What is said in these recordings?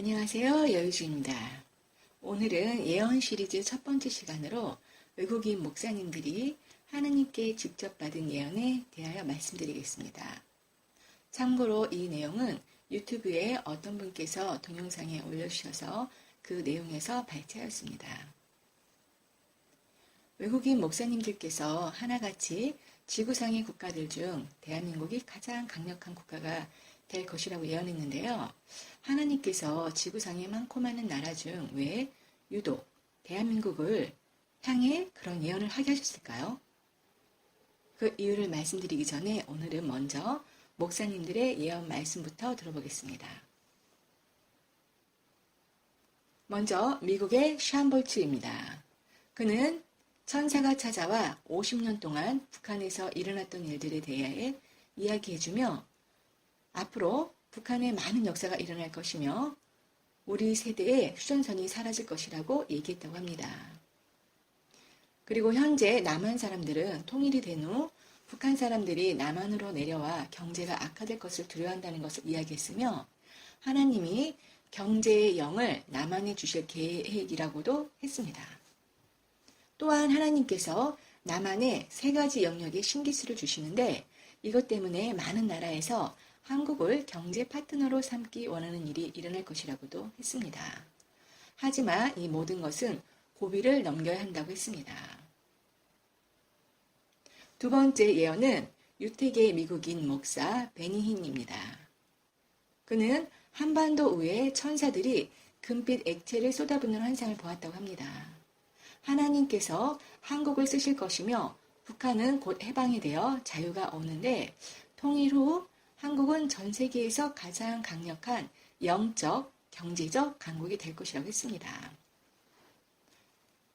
안녕하세요. 여유주입니다. 오늘은 예언 시리즈 첫 번째 시간으로 외국인 목사님들이 하느님께 직접 받은 예언에 대하여 말씀드리겠습니다. 참고로 이 내용은 유튜브에 어떤 분께서 동영상에 올려주셔서 그 내용에서 발췌하였습니다. 외국인 목사님들께서 하나같이 지구상의 국가들 중 대한민국이 가장 강력한 국가가 될 것이라고 예언했는데요. 하나님께서 지구상에 많고 많은 나라 중 왜 유독 대한민국을 향해 그런 예언을 하게 하셨을까요? 그 이유를 말씀드리기 전에 오늘은 먼저 목사님들의 예언 말씀부터 들어보겠습니다. 먼저 미국의 샴볼츠입니다. 그는 천사가 찾아와 50년 동안 북한에서 일어났던 일들에 대해 이야기해주며 앞으로 북한에 많은 역사가 일어날 것이며 우리 세대의 휴전선이 사라질 것이라고 얘기했다고 합니다. 그리고 현재 남한 사람들은 통일이 된 후 북한 사람들이 남한으로 내려와 경제가 악화될 것을 두려워한다는 것을 이야기했으며 하나님이 경제의 영을 남한에 주실 계획이라고도 했습니다. 또한 하나님께서 남한에 세 가지 영역의 신기술을 주시는데 이것 때문에 많은 나라에서 한국을 경제 파트너로 삼기 원하는 일이 일어날 것이라고도 했습니다. 하지만 이 모든 것은 고비를 넘겨야 한다고 했습니다. 두 번째 예언은 유태계 미국인 목사 베니힌입니다. 그는 한반도 위에 천사들이 금빛 액체를 쏟아붓는 환상을 보았다고 합니다. 하나님께서 한국을 쓰실 것이며 북한은 곧 해방이 되어 자유가 오는데 통일 후 한국은 전 세계에서 가장 강력한 영적, 경제적 강국이 될 것이라고 했습니다.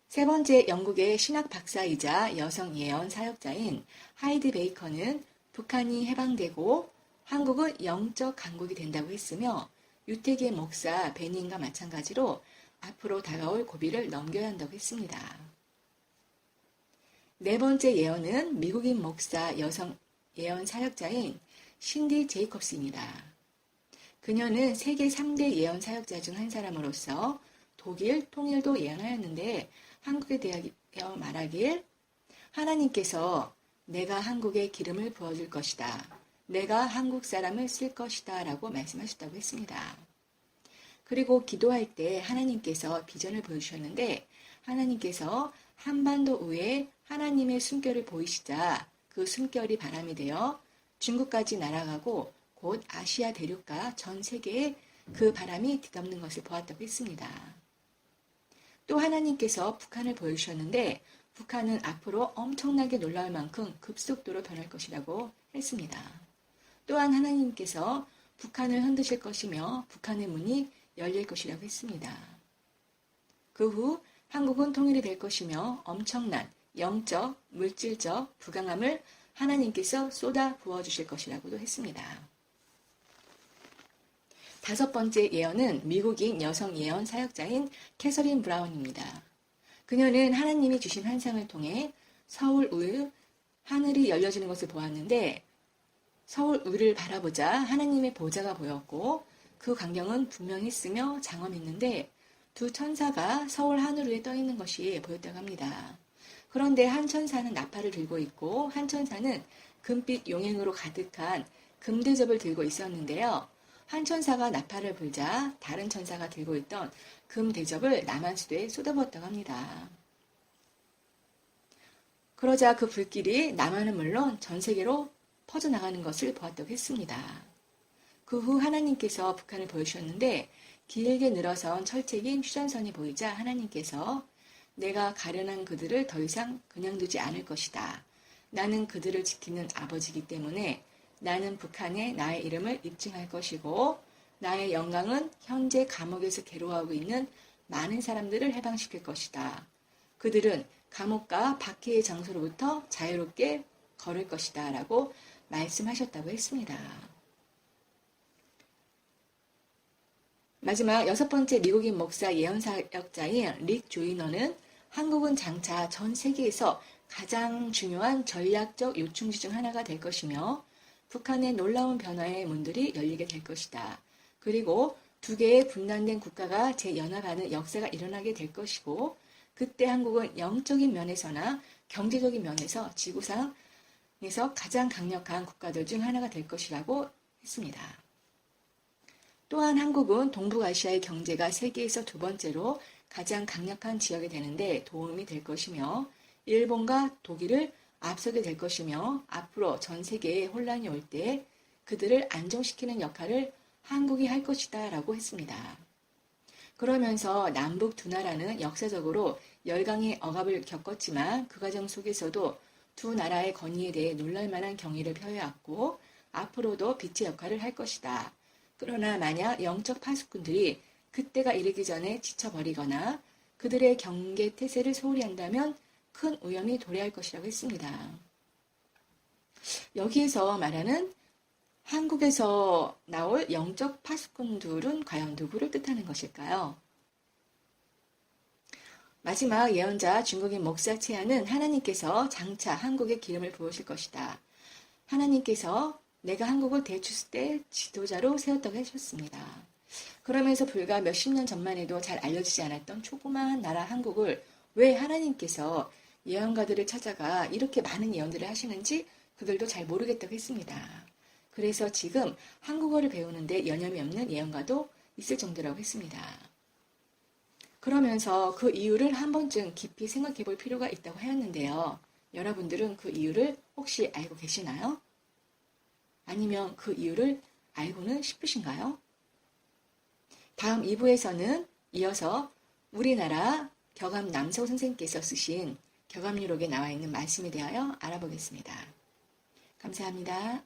세 번째 영국의 신학 박사이자 여성 예언 사역자인 하이드 베이커는 북한이 해방되고 한국은 영적 강국이 된다고 했으며 유태계 목사 베닌과 마찬가지로 앞으로 다가올 고비를 넘겨야 한다고 했습니다. 네 번째 예언은 미국인 목사 여성 예언 사역자인 신디 제이콥스입니다. 그녀는 세계 3대 예언 사역자 중 한 사람으로서 독일 통일도 예언하였는데 한국에 대하여 말하길 하나님께서 내가 한국에 기름을 부어줄 것이다. 내가 한국 사람을 쓸 것이다 라고 말씀하셨다고 했습니다. 그리고 기도할 때 하나님께서 비전을 보여주셨는데 하나님께서 한반도 위에 하나님의 숨결을 보이시자 그 숨결이 바람이 되어 중국까지 날아가고 곧 아시아 대륙과 전 세계에 그 바람이 뒤덮는 것을 보았다고 했습니다. 또 하나님께서 북한을 보여주셨는데 북한은 앞으로 엄청나게 놀라울 만큼 급속도로 변할 것이라고 했습니다. 또한 하나님께서 북한을 흔드실 것이며 북한의 문이 열릴 것이라고 했습니다. 그 후 한국은 통일이 될 것이며 엄청난 영적, 물질적 부강함을 하나님께서 쏟아 부어주실 것이라고도 했습니다. 다섯 번째 예언은 미국인 여성 예언 사역자인 캐서린 브라운입니다. 그녀는 하나님이 주신 환상을 통해 서울 울 하늘이 열려지는 것을 보았는데 서울 울을 바라보자 하나님의 보좌가 보였고 그 광경은 분명했으며 장엄했는데 두 천사가 서울 하늘 위에 떠 있는 것이 보였다고 합니다. 그런데 한 천사는 나팔을 들고 있고 한 천사는 금빛 용행으로 가득한 금대접을 들고 있었는데요. 한 천사가 나팔을 불자 다른 천사가 들고 있던 금대접을 남한수도에 쏟아부었다고 합니다. 그러자 그 불길이 남한은 물론 전 세계로 퍼져나가는 것을 보았다고 했습니다. 그 후 하나님께서 북한을 보여주셨는데 길게 늘어선 철책인 휴전선이 보이자 하나님께서 내가 가련한 그들을 더 이상 그냥 두지 않을 것이다. 나는 그들을 지키는 아버지이기 때문에 나는 북한에 나의 이름을 입증할 것이고 나의 영광은 현재 감옥에서 괴로워하고 있는 많은 사람들을 해방시킬 것이다. 그들은 감옥과 박해의 장소로부터 자유롭게 걸을 것이다. 라고 말씀하셨다고 했습니다. 마지막 여섯 번째 미국인 목사 예언사역자인 릭 조이너는 한국은 장차 전 세계에서 가장 중요한 전략적 요충지 중 하나가 될 것이며 북한의 놀라운 변화의 문들이 열리게 될 것이다. 그리고 두 개의 분단된 국가가 재연합하는 역사가 일어나게 될 것이고 그때 한국은 영적인 면에서나 경제적인 면에서 지구상에서 가장 강력한 국가들 중 하나가 될 것이라고 했습니다. 또한 한국은 동북아시아의 경제가 세계에서 두 번째로 가장 강력한 지역이 되는데 도움이 될 것이며 일본과 독일을 앞서게 될 것이며 앞으로 전 세계에 혼란이 올 때 그들을 안정시키는 역할을 한국이 할 것이다 라고 했습니다. 그러면서 남북 두 나라는 역사적으로 열강의 억압을 겪었지만 그 과정 속에서도 두 나라의 권위에 대해 놀랄만한 경의를 표해왔고 앞으로도 빛의 역할을 할 것이다. 그러나 만약 영적 파수꾼들이 그때가 이르기 전에 지쳐버리거나 그들의 경계 태세를 소홀히 한다면 큰 위험이 도래할 것이라고 했습니다. 여기에서 말하는 한국에서 나올 영적 파수꾼들은 과연 누구를 뜻하는 것일까요? 마지막 예언자 중국인 목사 채아는 하나님께서 장차 한국에 기름을 부으실 것이다. 하나님께서 내가 한국을 대추수 때 지도자로 세웠다고 하셨습니다. 그러면서 불과 몇십 년 전만 해도 잘 알려지지 않았던 조그마한 나라 한국을 왜 하나님께서 예언가들을 찾아가 이렇게 많은 예언들을 하시는지 그들도 잘 모르겠다고 했습니다. 그래서 지금 한국어를 배우는데 여념이 없는 예언가도 있을 정도라고 했습니다. 그러면서 그 이유를 한 번쯤 깊이 생각해 볼 필요가 있다고 하였는데요. 여러분들은 그 이유를 혹시 알고 계시나요? 아니면 그 이유를 알고는 싶으신가요? 다음 2부에서는 이어서 우리나라 격암 남서우 선생님께서 쓰신 격암유록에 나와 있는 말씀에 대하여 알아보겠습니다. 감사합니다.